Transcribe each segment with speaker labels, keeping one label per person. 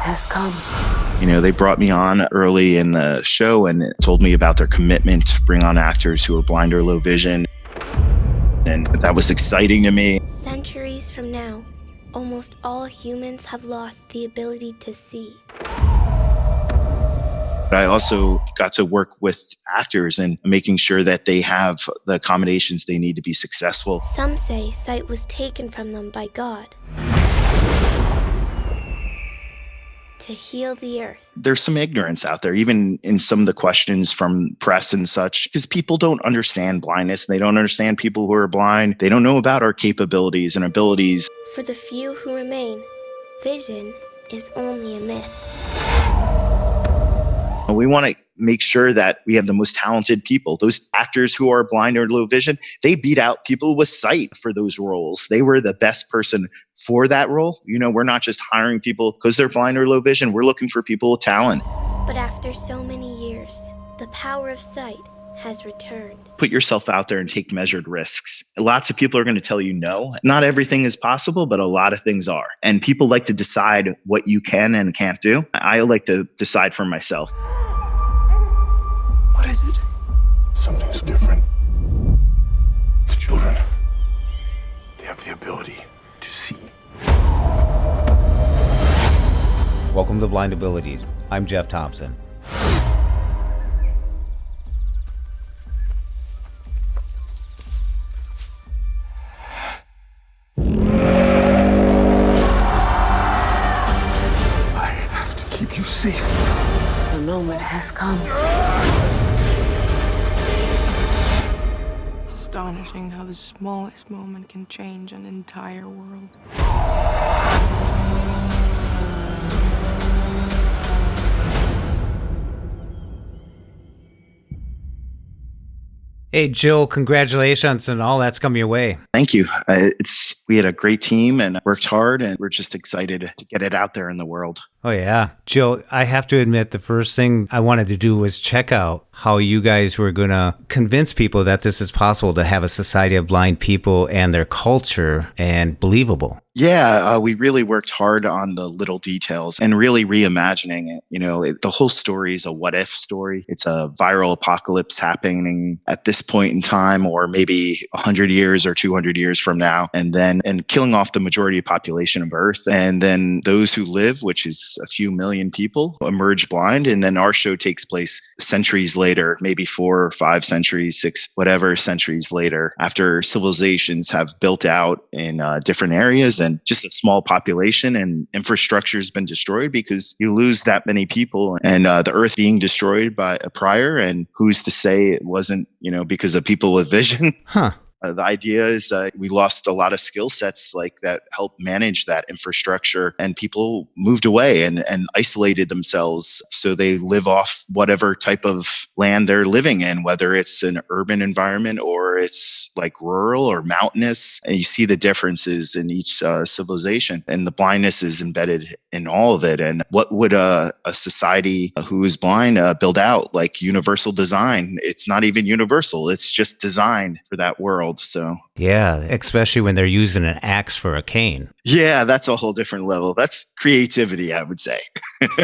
Speaker 1: has come.
Speaker 2: You know, they brought me on early in the show and told me about their commitment to bring on actors who are blind or low vision. And that was exciting to me.
Speaker 3: Centuries from now, almost all humans have lost the ability to see.
Speaker 2: But I also got to work with actors and making sure that they have the accommodations they need to be successful.
Speaker 3: Some say sight was taken from them by God to heal the earth.
Speaker 2: There's some ignorance out there, even in some of the questions from press and such, because people don't understand blindness. They don't understand people who are blind. They don't know about our capabilities and abilities.
Speaker 3: For the few who remain, vision is only a myth.
Speaker 2: We want to make sure that we have the most talented people. Those actors who are blind or low vision, they beat out people with sight for those roles. They were the best person for that role. You know, we're not just hiring people because they're blind or low vision. We're looking for people with talent.
Speaker 3: But after so many years, the power of sight has returned.
Speaker 2: Put yourself out there and take measured risks. Lots of people are going to tell you no. Not everything is possible, but a lot of things are. And people like to decide what you can and can't do. I like to decide for myself.
Speaker 1: What is it?
Speaker 4: Something's different. The children, they have the ability to see.
Speaker 5: Welcome to Blindabilities. I'm Jeff Thompson.
Speaker 4: I have to keep you safe.
Speaker 1: The moment has come.
Speaker 6: It's astonishing how the smallest moment can change an entire world.
Speaker 5: Hey, Joe, congratulations on all that's come your way.
Speaker 2: Thank you. We had a great team and worked hard, and we're just excited to get it out there in the world.
Speaker 5: Oh, yeah. Joe, I have to admit, the first thing I wanted to do was check out how you guys were going to convince people that this is possible to have a society of blind people and their culture and believable.
Speaker 2: Yeah, we really worked hard on the little details and really reimagining it. You know, the whole story is a what if story. It's a viral apocalypse happening at this point in time, or maybe 100 years or 200 years from now, and killing off the majority of population of Earth. And then those who live, which is a few million people, emerge blind. And then our show takes place centuries later, maybe 4 or 5 centuries, 6, whatever centuries later, after civilizations have built out in different areas. And just a small population and infrastructure has been destroyed because you lose that many people, and the earth being destroyed by a prior. And who's to say it wasn't, because of people with vision?
Speaker 5: Huh.
Speaker 2: The idea is we lost a lot of skill sets like that help manage that infrastructure, and people moved away and isolated themselves. So they live off whatever type of land they're living in, whether it's an urban environment or it's like rural or mountainous. And you see the differences in each civilization, and the blindness is embedded in all of it. And what would a society who is blind build out? Like universal design. It's not even universal. It's just designed for that world. So
Speaker 5: yeah, especially when they're using an axe for a cane.
Speaker 2: Yeah, that's a whole different level. That's creativity, I would say.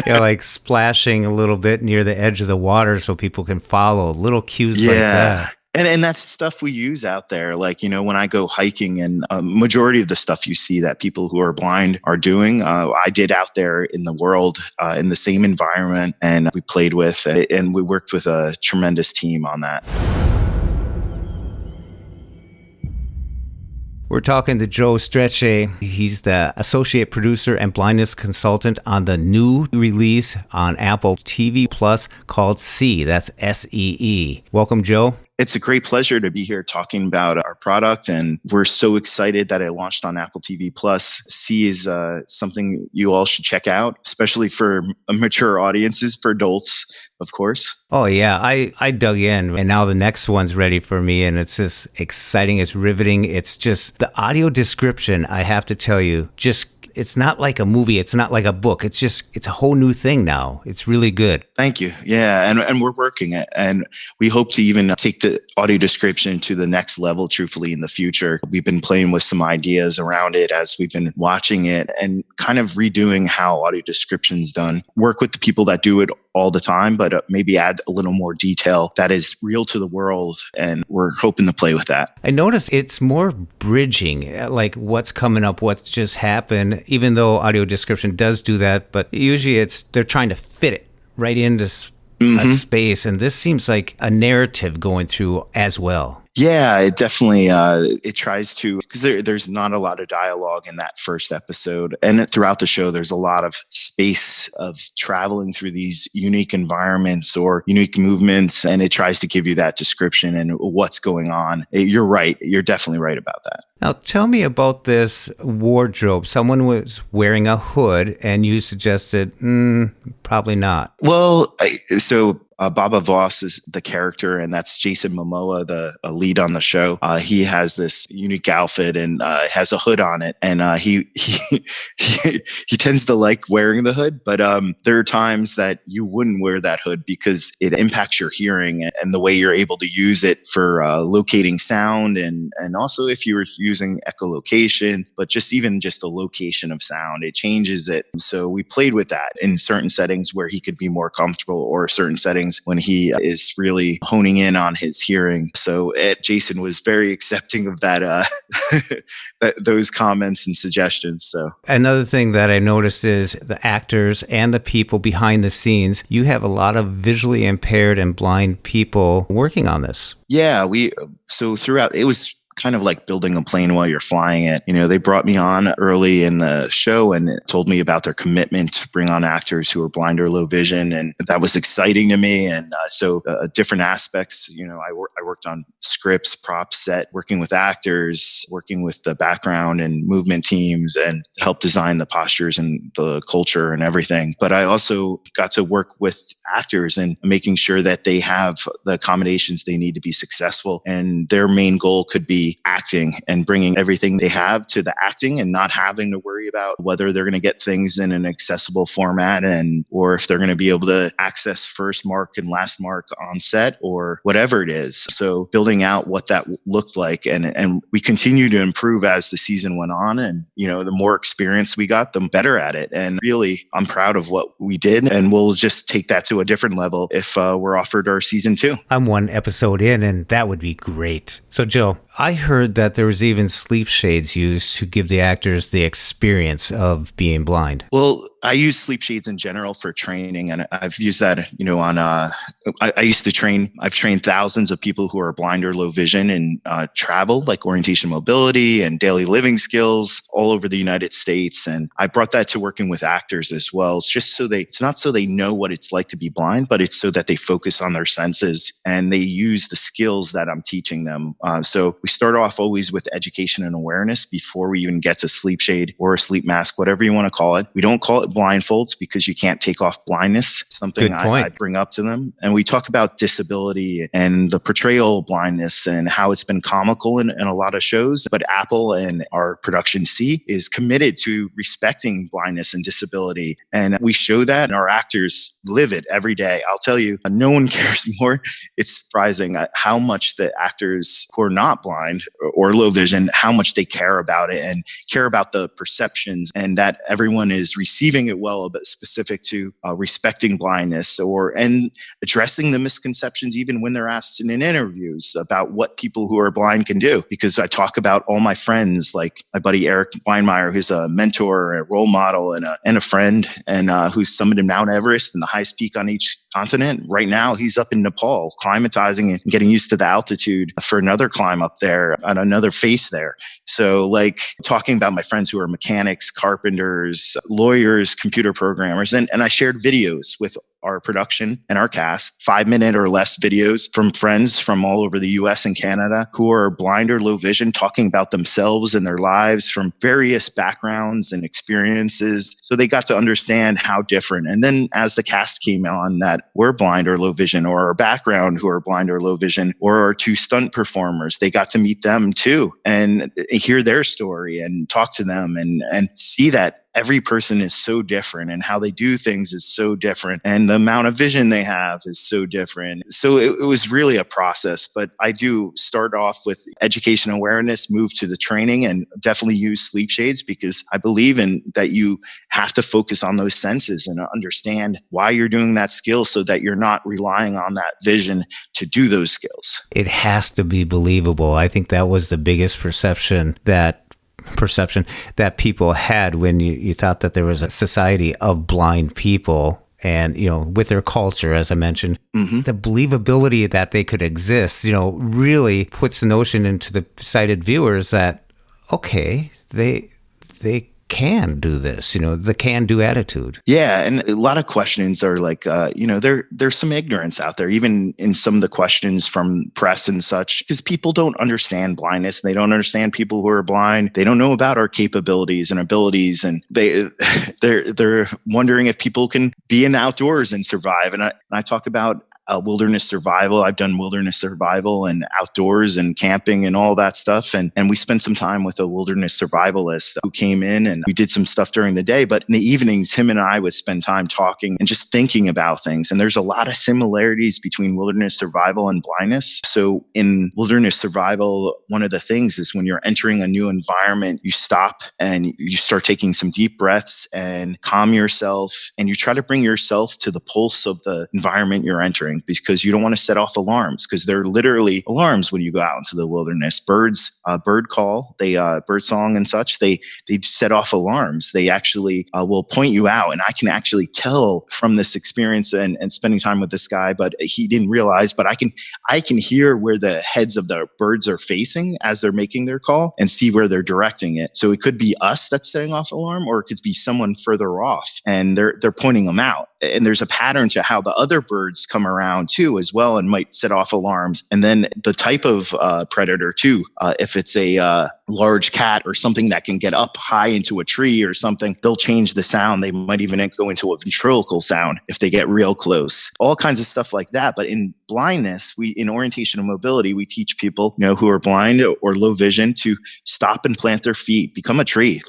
Speaker 5: Yeah, like splashing a little bit near the edge of the water so people can follow. Little cues like that.
Speaker 2: And that's stuff we use out there. Like, when I go hiking, and a majority of the stuff you see that people who are blind are doing, I did out there in the world, in the same environment, and we played with it, and we worked with a tremendous team on that.
Speaker 5: We're talking to Joe Strechay. He's the associate producer and blindness consultant on the new release on Apple TV Plus called See. That's SEE. Welcome, Joe.
Speaker 2: It's a great pleasure to be here talking about our product, and we're so excited that it launched on Apple TV Plus. See is something you all should check out, especially for mature audiences, for adults, of course.
Speaker 5: Oh, yeah. I dug in, and now the next one's ready for me, and it's just exciting. It's riveting. It's just the audio description, I have to tell you, just it's not like a movie. It's not like a book. It's a whole new thing now. It's really good.
Speaker 2: Thank you. Yeah. And we're working it. And we hope to even take the audio description to the next level, truthfully, in the future. We've been playing with some ideas around it as we've been watching it and kind of redoing how audio description's done. Work with the people that do it all the time, but maybe add a little more detail that is real to the world. And we're hoping to play with that.
Speaker 5: I noticed it's more bridging, like what's coming up, what's just happened, even though audio description does do that. But usually they're trying to fit it right into a space. And this seems like a narrative going through as well.
Speaker 2: Yeah, it definitely, it tries to, because there's not a lot of dialogue in that first episode. And throughout the show, there's a lot of space of traveling through these unique environments or unique movements. And it tries to give you that description and what's going on. You're right. You're definitely right about that.
Speaker 5: Now, tell me about this wardrobe. Someone was wearing a hood and you suggested, probably not.
Speaker 2: Well, Baba Voss is the character, and that's Jason Momoa, the lead on the show. He has this unique outfit and has a hood on it, and he tends to like wearing the hood. But there are times that you wouldn't wear that hood because it impacts your hearing and the way you're able to use it for locating sound, and also if you were using echolocation, but just the location of sound, it changes it. So we played with that in certain settings where he could be more comfortable, or certain settings when he is really honing in on his hearing. So Jason was very accepting of that, those comments and suggestions. So
Speaker 5: another thing that I noticed is the actors and the people behind the scenes. You have a lot of visually impaired and blind people working on this.
Speaker 2: Yeah, so throughout, it was kind of like building a plane while you're flying it. They brought me on early in the show and told me about their commitment to bring on actors who are blind or low vision. And that was exciting to me. And so different aspects, I worked on scripts, props, set, working with actors, working with the background and movement teams, and help design the postures and the culture and everything. But I also got to work with actors and making sure that they have the accommodations they need to be successful. And their main goal could be acting and bringing everything they have to the acting and not having to worry about whether they're going to get things in an accessible format or if they're going to be able to access first mark and last mark on set or whatever it is. So building out what that looked like, and we continue to improve as the season went on, and the more experience we got, the better at it. And really, I'm proud of what we did, and we'll just take that to a different level if we're offered our season 2.
Speaker 5: I'm one episode in, and that would be great. So Joe, I heard that there was even sleep shades used to give the actors the experience of being blind.
Speaker 2: Well, I use sleep shades in general for training, and I've used that, on, I used to train, I've trained thousands of people who are blind or low vision in travel, like orientation mobility and daily living skills all over the United States. And I brought that to working with actors as well. It's just it's not so they know what it's like to be blind, but it's so that they focus on their senses and they use the skills that I'm teaching them. So we start off always with education and awareness before we even get to sleep shade or a sleep mask, whatever you want to call it. We don't call it blindfolds because you can't take off blindness. It's something I bring up to them. And we talk about disability and the portrayal of blindness and how it's been comical in a lot of shows. But Apple and our production C is committed to respecting blindness and disability. And we show that, and our actors live it every day. I'll tell you, no one cares more. It's surprising how much the actors who are not blind or low vision, how much they care about it and care about the perceptions, and that everyone is receiving it well, but specific to respecting blindness and addressing the misconceptions even when they're asked in interviews about what people who are blind can do. Because I talk about all my friends, like my buddy Eric Weinmeier, who's a mentor, a role model, and a friend, and who's summited Mount Everest and the highest peak on each continent. Right now, he's up in Nepal, climatizing and getting used to the altitude for another climb up there on another face there. So like talking about my friends who are mechanics, carpenters, lawyers, computer programmers, and I shared videos with our production and our cast, 5-minute or less videos from friends from all over the US and Canada who are blind or low vision, talking about themselves and their lives from various backgrounds and experiences. So they got to understand how different. And then as the cast came on that were blind or low vision, or our background who are blind or low vision, or our 2 stunt performers, they got to meet them too and hear their story and talk to them and see that every person is so different and how they do things is so different and the amount of vision they have is so different. So it was really a process, but I do start off with education awareness, move to the training, and definitely use sleep shades because I believe in that you have to focus on those senses and understand why you're doing that skill so that you're not relying on that vision to do those skills.
Speaker 5: It has to be believable. I think that was the biggest perception that people had when you thought that there was a society of blind people. And, with their culture, as I mentioned, the believability that they could exist, really puts the notion into the sighted viewers that, okay, they can do this, the can-do attitude.
Speaker 2: Yeah, and a lot of questions are like, there's some ignorance out there, even in some of the questions from press and such, because people don't understand blindness. They don't understand people who are blind. They don't know about our capabilities and abilities, and they're wondering if people can be in outdoors and survive. And I talk about wilderness survival. I've done wilderness survival and outdoors and camping and all that stuff. And we spent some time with a wilderness survivalist who came in and we did some stuff during the day. But in the evenings, him and I would spend time talking and just thinking about things. And there's a lot of similarities between wilderness survival and blindness. So in wilderness survival, one of the things is when you're entering a new environment, you stop and you start taking some deep breaths and calm yourself. And you try to bring yourself to the pulse of the environment you're entering, because you don't want to set off alarms, because they're literally alarms when you go out into the wilderness. Birds, bird call, bird song and such, they set off alarms. They actually will point you out. And I can actually tell from this experience and spending time with this guy, but he didn't realize, but I can hear where the heads of the birds are facing as they're making their call and see where they're directing it. So it could be us that's setting off alarm, or it could be someone further off and they're pointing them out. And there's a pattern to how the other birds come around too as well and might set off alarms. And then the type of predator too, if it's a large cat or something that can get up high into a tree or something, they'll change the sound. They might even go into a ventriloquial sound if they get real close. All kinds of stuff like that. But in blindness, in orientation and mobility, we teach people, who are blind or low vision to stop and plant their feet, become a tree,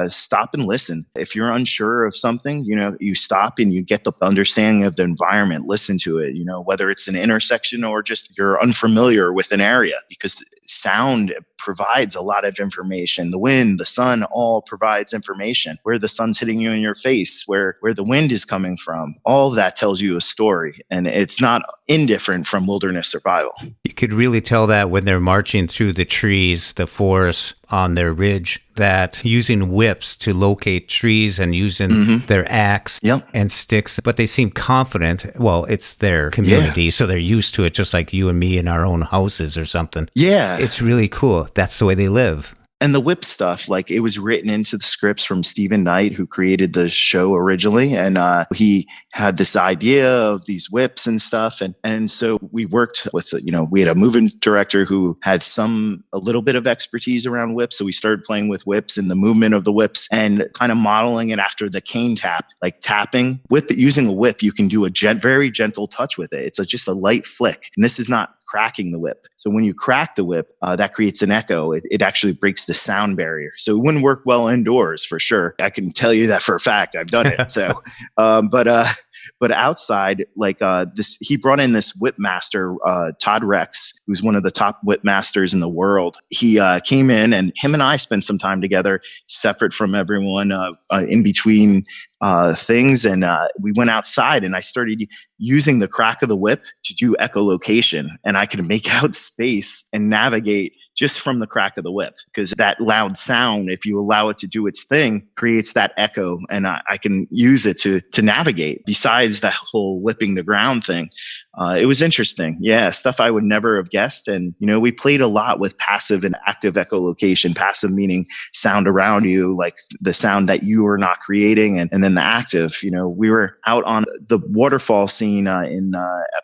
Speaker 2: stop and listen. If you're unsure of something, you stop and you get the understanding of the environment, listen to it, whether it's an intersection or just you're unfamiliar with an area, because sound provides a lot of information. The wind, the sun, all provides information. Where the sun's hitting you in your face, where the wind is coming from, all of that tells you a story. And it's not indifferent from wilderness survival.
Speaker 5: You could really tell that when they're marching through the trees, the forest on their ridge, that using whips to locate trees and using their axe and sticks, but they seem confident. Well, it's their community, so they're used to it, just like you and me in our own houses or something. Yeah. It's really cool. That's the way they live.
Speaker 2: And the whip stuff, it was written into the scripts from Stephen Knight, who created the show originally. And he had this idea of these whips and stuff. And so we worked with, we had a movement director who had a little bit of expertise around whips. So we started playing with whips and the movement of the whips and kind of modeling it after the cane tap, like tapping. Using a whip, you can do a very gentle touch with it. It's just a light flick. And this is not cracking the whip. So when you crack the whip, that creates an echo. It actually breaks the sound barrier. So it wouldn't work well indoors for sure. I can tell you that for a fact. I've done it. So, but outside, he brought in this whip master, Todd Rex, who's one of the top whip masters in the world. He came in, and him and I spent some time together, separate from everyone, in between things. And we went outside and I started using the crack of the whip to do echolocation, and I could make out space and navigate just from the crack of the whip, because that loud sound, if you allow it to do its thing, creates that echo, and I can use it to navigate besides that whole whipping the ground thing. It was interesting. Yeah, stuff I would never have guessed. And, we played a lot with passive and active echolocation. Passive meaning sound around you, like the sound that you are not creating. And then the active, we were out on the waterfall scene in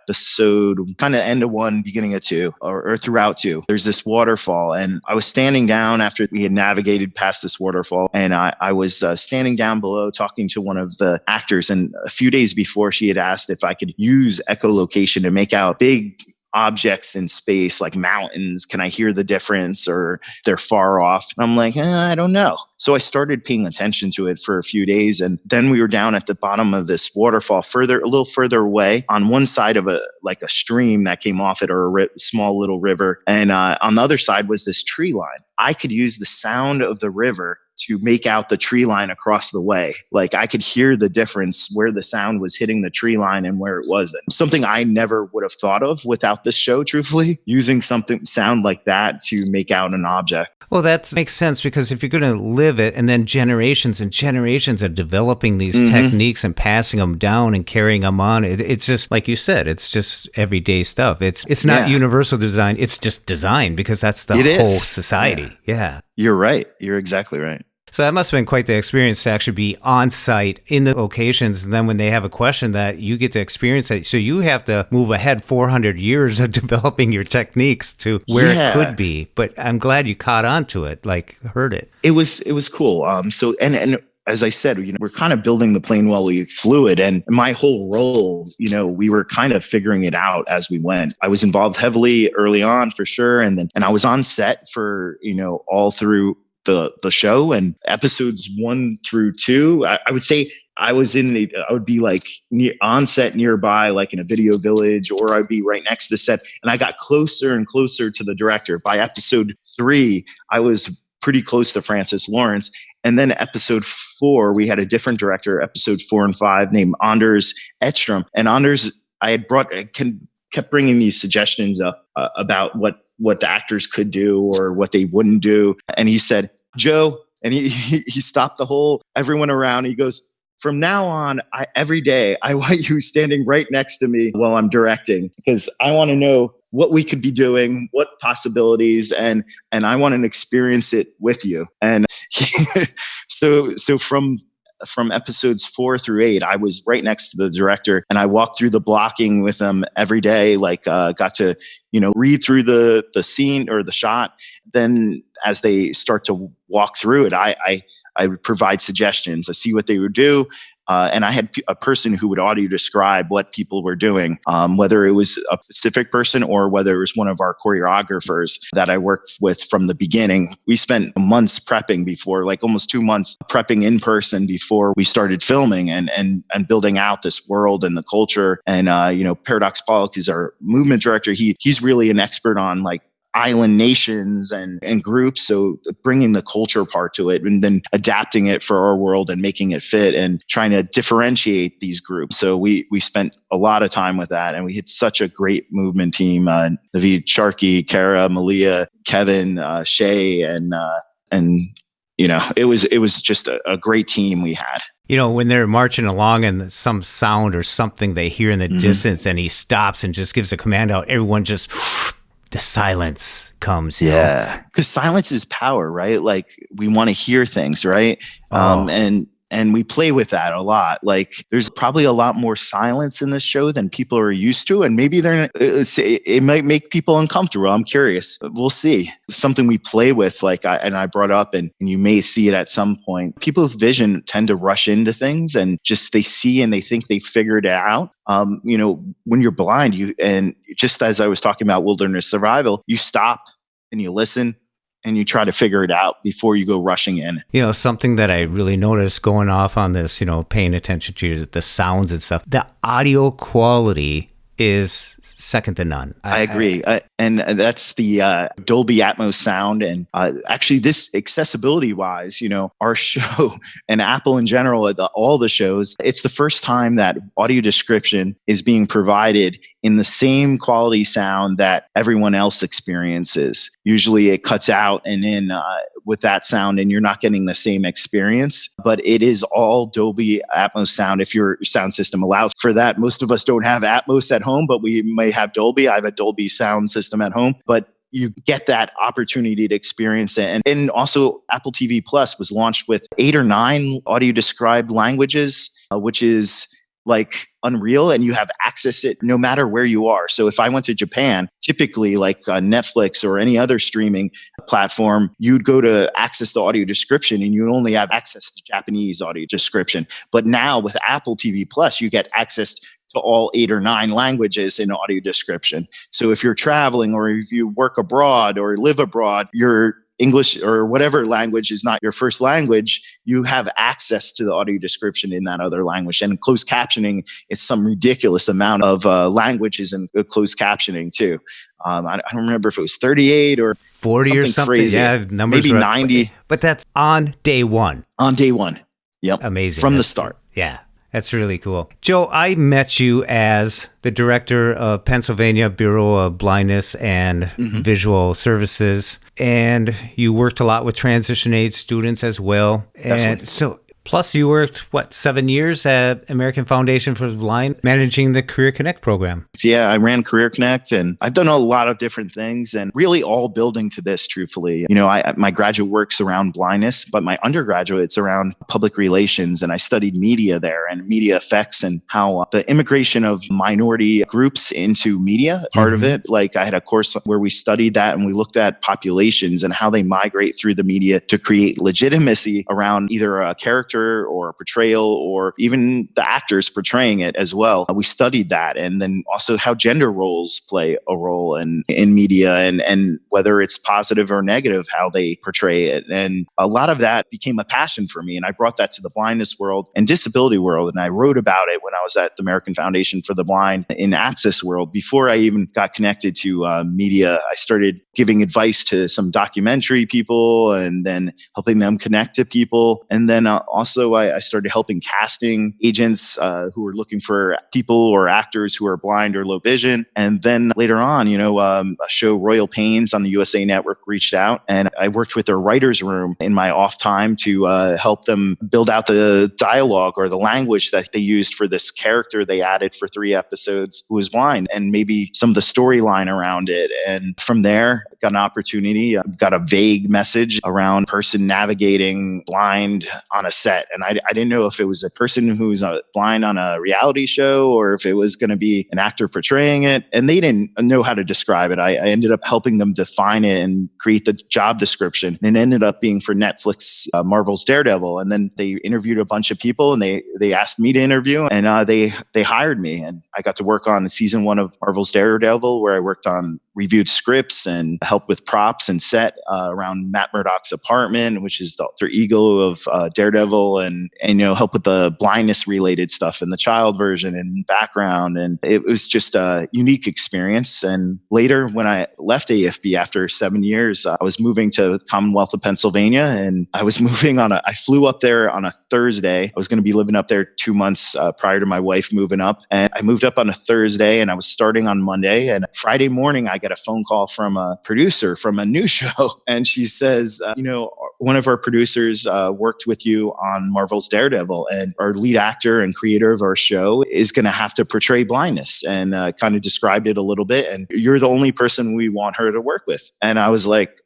Speaker 2: episode kind of end of 1, beginning of 2, or throughout 2. There's this waterfall, and I was standing down after we had navigated past this waterfall. And I was standing down below talking to one of the actors. And a few days before, she had asked if I could use echolocation to make out big objects in space, like mountains. Can I hear the difference, or they're far off? And I'm like, I don't know. So I started paying attention to it for a few days. And then we were down at the bottom of this waterfall a little further away on one side of a stream that came off it, or a small little river. And on the other side was this tree line. I could use the sound of the river to make out the tree line across the way. Like I could hear the difference where the sound was hitting the tree line and where it wasn't. Something I never would have thought of without this show, truthfully, using sound like that to make out an object.
Speaker 5: Well, that makes sense, because if you're going to live it, and then generations and generations are developing these techniques and passing them down and carrying them on, it's just, like you said, it's just everyday stuff. It's not universal design. It's just design, because that's the whole society. Yeah.
Speaker 2: You're right. You're exactly right.
Speaker 5: So that must have been quite the experience to actually be on site in the locations. And then when they have a question, that you get to experience it. So you have to move ahead 400 years of developing your techniques to where it could be. But I'm glad you caught on to it, like heard it.
Speaker 2: It was cool. So as I said, we're kind of building the plane while we flew it. And my whole role, we were kind of figuring it out as we went. I was involved heavily early on, for sure. And I was on set for, all through the show, and episodes 1 through 2. I would say I would be like on set nearby, like in a video village, or I'd be right next to the set. And I got closer and closer to the director. By episode 3, I was pretty close to Francis Lawrence. And then episode 4, we had a different director, episode 4 and 5, named Anders Edstrom. And Anders, kept bringing these suggestions up about what the actors could do or what they wouldn't do. And he said, Joe, and he stopped everyone around. He goes, from now on, every day, I want you standing right next to me while I'm directing, because I want to know what we could be doing, what possibilities, and I want to experience it with you. And so from episodes 4 through 8, I was right next to the director, and I walked through the blocking with them every day. Like, got to, read through the scene or the shot. Then as they start to walk through it, I would provide suggestions. I see what they would do. And I had a person who would audio describe what people were doing, whether it was a specific person or whether it was one of our choreographers that I worked with from the beginning. We spent months prepping before, like almost 2 months prepping in person before we started filming and building out this world and the culture. And, Paradox Pollock is our movement director. He's really an expert on like island nations and groups. So bringing the culture part to it and then adapting it for our world and making it fit and trying to differentiate these groups. So we spent a lot of time with that, and we had such a great movement team. Naveed Sharkey, Kara, Malia, Kevin, Shay, and it was just a great team we had.
Speaker 5: When they're marching along and some sound or something they hear in the distance, and he stops and just gives a command out, everyone just the silence comes.
Speaker 2: Yeah. Because silence is power, right? Like we want to hear things, right? And we play with that a lot. Like there's probably a lot more silence in this show than people are used to. And maybe it might make people uncomfortable. I'm curious. We'll see. Something we play with, I brought up, and you may see it at some point. People with vision tend to rush into things and just they see and they think they figured it out. When you're blind, and just as I was talking about wilderness survival, you stop and you listen and you try to figure it out before you go rushing in.
Speaker 5: Something that I really noticed going off on this, paying attention to the sounds and stuff, the audio quality is second to none.
Speaker 2: I agree. And that's the Dolby Atmos sound. And actually this accessibility wise, our show and Apple in general, all the shows, it's the first time that audio description is being provided in the same quality sound that everyone else experiences. Usually it cuts out and in with that sound and you're not getting the same experience, but it is all Dolby Atmos sound if your sound system allows for that. Most of us don't have Atmos at home, but we may have Dolby. I have a Dolby sound system at home, but you get that opportunity to experience it. And also Apple TV Plus was launched with 8 or 9 audio described languages, which is like unreal, and you have access it no matter where you are. So if I went to Japan, typically like Netflix or any other streaming platform, you'd go to access the audio description and you only have access to Japanese audio description. But now with Apple TV Plus, you get access to all 8 or 9 languages in audio description. So if you're traveling or if you work abroad or live abroad, your English or whatever language is not your first language, you have access to the audio description in that other language. And closed captioning, it's some ridiculous amount of languages in closed captioning too. I don't remember if it was 38 or
Speaker 5: 40 or something.
Speaker 2: Crazy.
Speaker 5: Yeah, numbers
Speaker 2: maybe 90.
Speaker 5: But that's on day one.
Speaker 2: On day one. Yep.
Speaker 5: Amazing.
Speaker 2: From the start.
Speaker 5: Yeah. That's really cool. Joe, I met you as the director of Pennsylvania Bureau of Blindness and Visual Services, and you worked a lot with transition aid students as well. And so, plus you worked, 7 years at American Foundation for the Blind, managing the Career Connect program.
Speaker 2: Yeah, I ran Career Connect, and I've done a lot of different things, and really all building to this, truthfully. My graduate work's around blindness, but my undergraduate's around public relations, and I studied media there and media effects and how the immigration of minority groups into media, part of it. Like I had a course where we studied that, and we looked at populations and how they migrate through the media to create legitimacy around either a character or a portrayal or even the actors portraying it as well. We studied that, and then also how gender roles play a role in media and whether it's positive or negative, how they portray it. And a lot of that became a passion for me. And I brought that to the blindness world and disability world. And I wrote about it when I was at the American Foundation for the Blind in access world. Before I even got connected to media, I started giving advice to some documentary people and then helping them connect to people. And then also I started helping casting agents who were looking for people or actors who are blind or low vision. And then later on, a show, Royal Pains on the USA Network, reached out, and I worked with their writer's room in my off time to help them build out the dialogue or the language that they used for this character they added for 3 episodes who was blind, and maybe some of the storyline around it. And from there, got an opportunity, got a vague message around person navigating blind on a set. And I didn't know if it was a person who's blind on a reality show or if it was going to be an actor portraying it. And they didn't know how to describe it. I ended up helping them define it and create the job description. And it ended up being for Netflix, Marvel's Daredevil. And then they interviewed a bunch of people, and they asked me to interview, and they hired me. And I got to work on season 1 of Marvel's Daredevil, where I worked on reviewed scripts and helped with props and set around Matt Murdock's apartment, which is the alter ego of Daredevil, and help with the blindness related stuff and the child version and background. And it was just a unique experience. And later, when I left AFB after 7 years, I was moving to Commonwealth of Pennsylvania, and I was moving I flew up there on a Thursday. I was going to be living up there 2 months prior to my wife moving up. And I moved up on a Thursday, and I was starting on Monday. And Friday morning, I got a phone call from a producer from a new show. And she says, one of our producers worked with you on Marvel's Daredevil, and our lead actor and creator of our show is going to have to portray blindness, and kind of described it a little bit. And you're the only person we want her to work with. And I was like,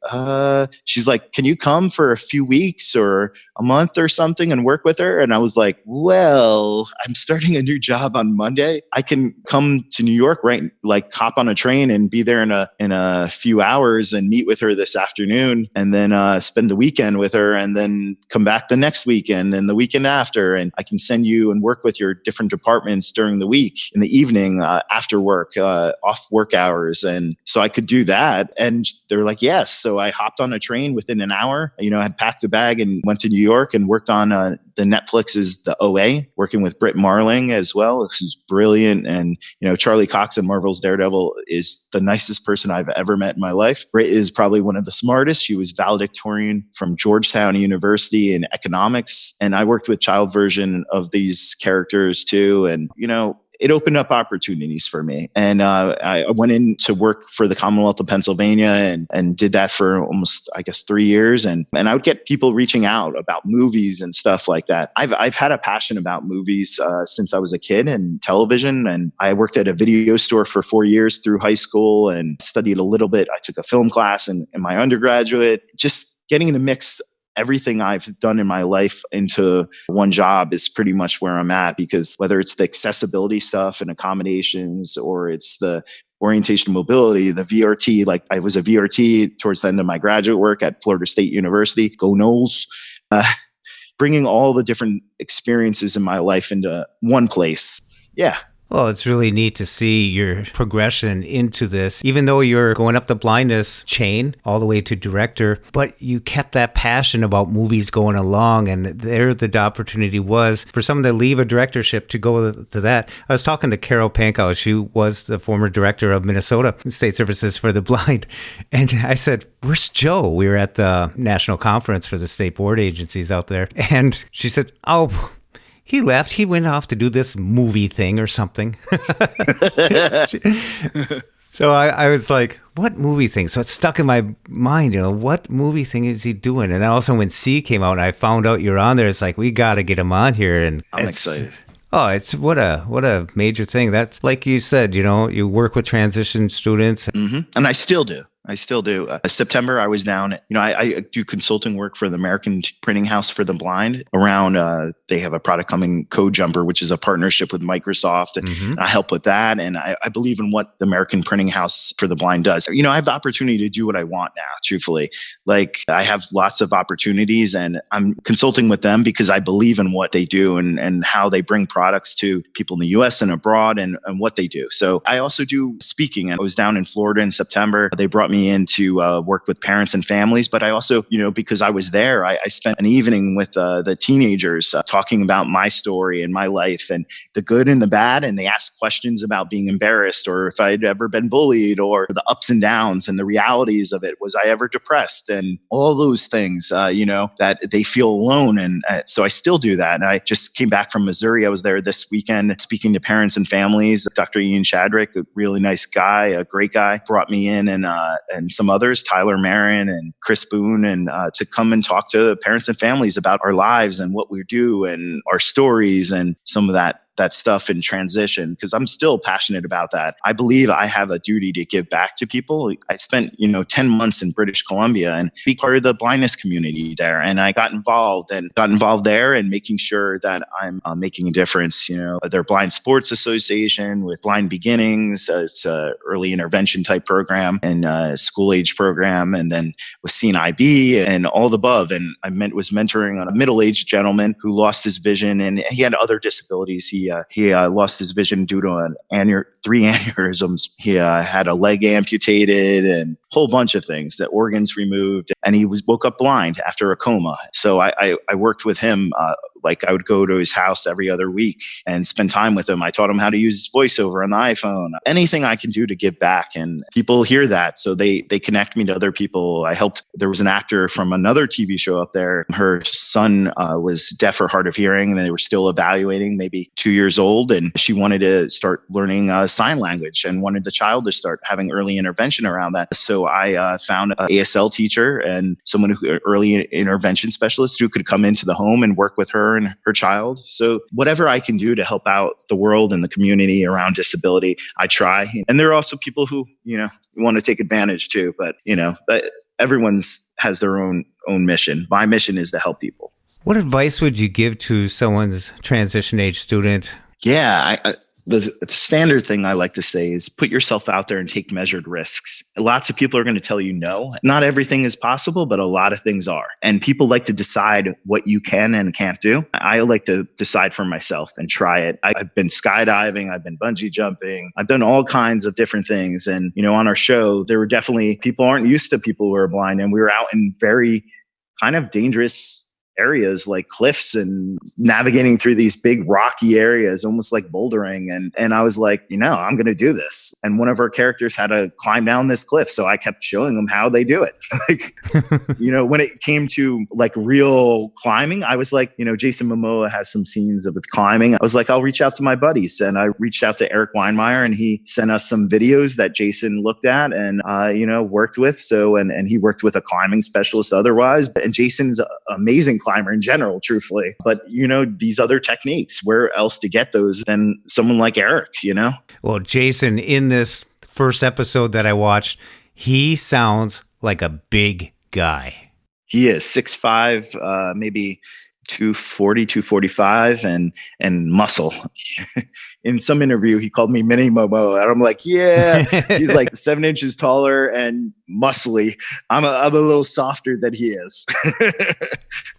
Speaker 2: she's like, can you come for a few weeks or a month or something and work with her? And I was like, well, I'm starting a new job on Monday. I can come to New York, right? Like hop on a train and be there in a few hours and meet with her this afternoon, and then spend the weekend with her, and then come back the next weekend and the weekend after. And I can send you and work with your different departments during the week, in the evening, after work, off work hours. And so I could do that. And they're like, yes. So I hopped on a train within an hour. I had packed a bag and went to New York and worked on the Netflix's The OA, working with Britt Marling as well, who's brilliant. And, Charlie Cox in Marvel's Daredevil is the nicest person I've ever met in my life. Britt is probably one of the smartest. She was valedictorian from Georgetown University in economics. And I worked with child version of these characters too. And, it opened up opportunities for me. And I went in to work for the Commonwealth of Pennsylvania and did that for almost, 3 years. And I would get people reaching out about movies and stuff like that. I've had a passion about movies since I was a kid, and television. And I worked at a video store for 4 years through high school and studied a little bit. I took a film class in my undergraduate. Just getting to mix everything I've done in my life into one job is pretty much where I'm at, because whether it's the accessibility stuff and accommodations, or it's the orientation mobility, the VRT, like I was a VRT towards the end of my graduate work at Florida State University, go Noles, bringing all the different experiences in my life into one place. Yeah.
Speaker 5: Well, it's really neat to see your progression into this, even though you're going up the blindness chain all the way to director, but you kept that passion about movies going along, and there the opportunity was for someone to leave a directorship to go to that. I was talking to Carol Pankow. She was the former director of Minnesota State Services for the Blind, and I said, "Where's Joe?" We were at the national conference for the state board agencies out there, and she said, "Oh, he left. He went off to do this movie thing or something." So I was like, what movie thing? So it stuck in my mind, what movie thing is he doing? And then also when C came out and I found out you're on there, it's like, we got to get him on here. And
Speaker 2: I'm excited.
Speaker 5: Oh, it's what a major thing. That's like you said, you work with transition students.
Speaker 2: Mm-hmm. And I still do. September, I was down. I do consulting work for the American Printing House for the Blind around, they have a product coming, Code Jumper, which is a partnership with Microsoft. And I help with that. And I believe in what the American Printing House for the Blind does. I have the opportunity to do what I want now, truthfully. Like, I have lots of opportunities and I'm consulting with them because I believe in what they do and how they bring products to people in the US and abroad and what they do. So I also do speaking. I was down in Florida in September. They brought me in to work with parents and families. But I also, because I was there, I spent an evening with the teenagers talking about my story and my life and the good and the bad. And they asked questions about being embarrassed or if I'd ever been bullied or the ups and downs and the realities of it. Was I ever depressed? And all those things, that they feel alone. And so I still do that. And I just came back from Missouri. I was there this weekend speaking to parents and families. Dr. Ian Shadrick, a really nice guy, a great guy, brought me in and some others, Tyler Marin and Chris Boone, and to come and talk to parents and families about our lives and what we do and our stories and some of that stuff in transition, because I'm still passionate about that. I believe I have a duty to give back to people. I spent, 10 months in British Columbia and be part of the blindness community there. And I got involved there and making sure that I'm making a difference. Their Blind Sports Association with Blind Beginnings. It's a early intervention type program and school age program. And then with CNIB and all the above. And I was mentoring a middle-aged gentleman who lost his vision and he had other disabilities. He lost his vision due to 3 aneurysms. He had a leg amputated and a whole bunch of things, that organs removed, and he woke up blind after a coma. So I worked with him. Like, I would go to his house every other week and spend time with him. I taught him how to use voiceover on the iPhone. Anything I can do to give back, and people hear that, so they connect me to other people. I helped. There was an actor from another TV show up there. Her son was deaf or hard of hearing, and they were still evaluating, maybe 2 years old, and she wanted to start learning sign language and wanted the child to start having early intervention around that. So I found an ASL teacher and someone early intervention specialist who could come into the home and work with her and her child. So whatever I can do to help out the world and the community around disability, I try. And there are also people who, want to take advantage too, but everyone's has their own mission. My mission is to help people.
Speaker 5: What advice would you give to someone's transition age student?
Speaker 2: Yeah, the standard thing I like to say is put yourself out there and take measured risks. Lots of people are going to tell you no. Not everything is possible, but a lot of things are. And people like to decide what you can and can't do. I like to decide for myself and try it. I've been skydiving. I've been bungee jumping. I've done all kinds of different things. And, on our show, there were definitely people aren't used to people who are blind. And we were out in very kind of dangerous areas like cliffs and navigating through these big rocky areas, almost like bouldering. And I was like, I'm going to do this. And one of our characters had to climb down this cliff. So I kept showing them how they do it. When it came to like real climbing, I was like, Jason Momoa has some scenes of it climbing. I was like, I'll reach out to my buddies. And I reached out to Eric Weinmeier and he sent us some videos that Jason looked at and, worked with. So, and he worked with a climbing specialist otherwise. And Jason's amazing climber in general, truthfully. But, these other techniques, where else to get those than someone like Eric,
Speaker 5: Well, Jason, in this first episode that I watched, he sounds like a big guy.
Speaker 2: He is 6'5", maybe 240, 245 and muscle. In some interview, he called me Mini Momo. And I'm like, yeah, he's like 7 inches taller and muscly. I'm a little softer than he is.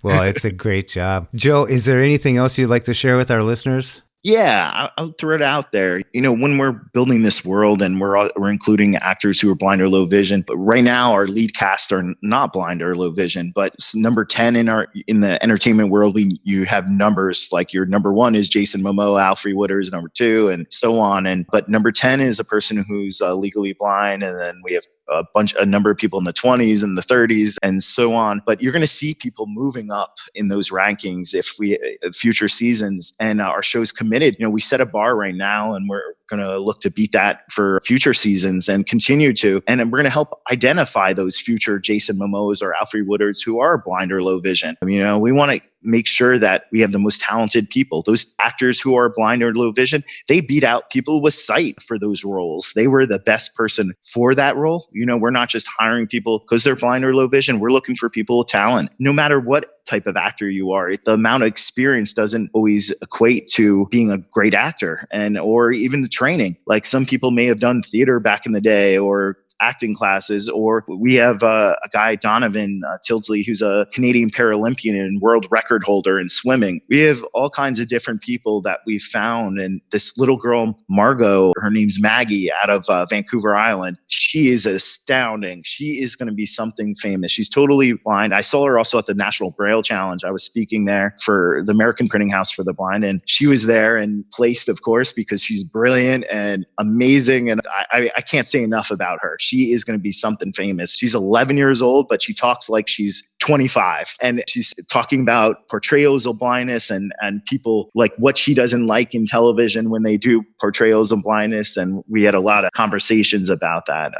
Speaker 5: Well, it's a great job. Joe, is there anything else you'd like to share with our listeners?
Speaker 2: Yeah, I'll throw it out there. When we're building this world and we're including actors who are blind or low vision, but right now our lead cast are not blind or low vision. But number 10 in the entertainment world, you have numbers like your number 1 is Jason Momoa, Alfre Woodard, number 2, and so on. But number 10 is a person who's legally blind, and then we have a number of people in the 20s and the 30s and so on. But you're going to see people moving up in those rankings if we future seasons, and our show's committed. We set a bar right now, and we're going to look to beat that for future seasons and continue to. And we're going to help identify those future Jason Momoas or Alfre Woodards who are blind or low vision. We want to make sure that we have the most talented people. Those actors who are blind or low vision, they beat out people with sight for those roles. They were the best person for that role. We're not just hiring people because they're blind or low vision. We're looking for people with talent. No matter what type of actor you are, the amount of experience doesn't always equate to being a great actor, or even the training. Like some people may have done theater back in the day or acting classes, or we have a guy, Donovan Tildesley, who's a Canadian Paralympian and world record holder in swimming. We have all kinds of different people that we've found. And this little girl, Margot, her name's Maggie, out of Vancouver Island. She is astounding. She is going to be something famous. She's totally blind. I saw her also at the National Braille Challenge. I was speaking there for the American Printing House for the Blind, and she was there and placed, of course, because she's brilliant and amazing. And I can't say enough about her. She is going to be something famous. She's 11 years old, but she talks like she's 25. And she's talking about portrayals of blindness and people, like what she doesn't like in television when they do portrayals of blindness. And we had a lot of conversations about that.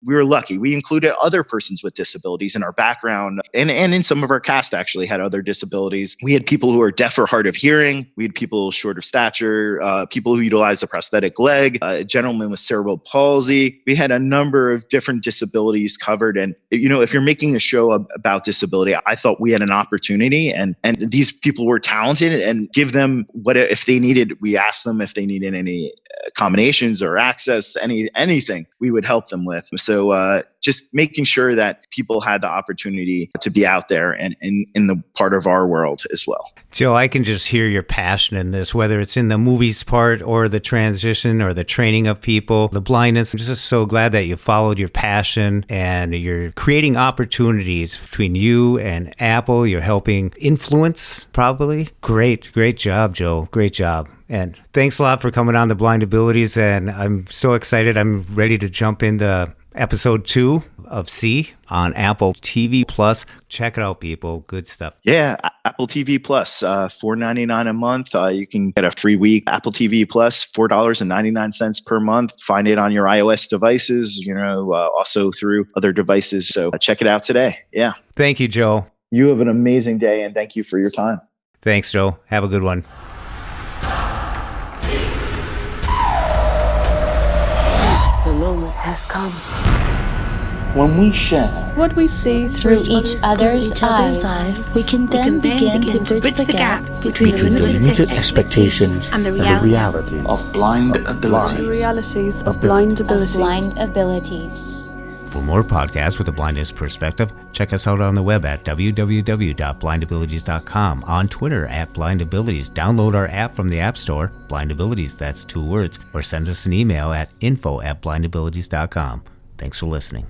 Speaker 2: We were lucky. We included other persons with disabilities in our background, and in some of our cast actually had other disabilities. We had people who are deaf or hard of hearing. We had people short of stature, people who utilize a prosthetic leg, a gentleman with cerebral palsy. We had a number of different disabilities covered. And, if you're making a show about disability, I thought we had an opportunity, and these people were talented, and give them if they needed, we asked them if they needed any accommodations or access, anything we would help them with. So just making sure that people had the opportunity to be out there and in the part of our world as well.
Speaker 5: Joe, I can just hear your passion in this, whether it's in the movies part or the transition or the training of people, the blindness. I'm just so glad that you followed your passion and you're creating opportunities between you and Apple. You're helping influence, probably. Great job, Joe. Great job. And thanks a lot for coming on the Blindabilities. And I'm so excited. I'm ready to jump into episode 2 of C on Apple TV Plus. Check it out, people. Good stuff.
Speaker 2: Yeah, Apple TV Plus, $4.99 a month. You can get a free week. Apple TV Plus, $4.99 per month. Find it on your iOS devices, also through other devices. So check it out today. Yeah.
Speaker 5: Thank you, Joe.
Speaker 2: You have an amazing day, and thank you for your time.
Speaker 5: Thanks, Joe. Have a good one.
Speaker 1: The moment has come.
Speaker 7: When we share
Speaker 8: what we see
Speaker 9: through each other's eyes, we can then begin to bridge the gap between
Speaker 7: the limited expectations and the realities
Speaker 4: of blind ability.
Speaker 8: The realities of blind abilities.
Speaker 9: Blind abilities.
Speaker 5: For more podcasts with a blindness perspective, check us out on the web at www.blindabilities.com, on Twitter at Blindabilities. Download our app from the App Store, Blindabilities, that's 2 words, or send us an email at info@blindabilities.com. Thanks for listening.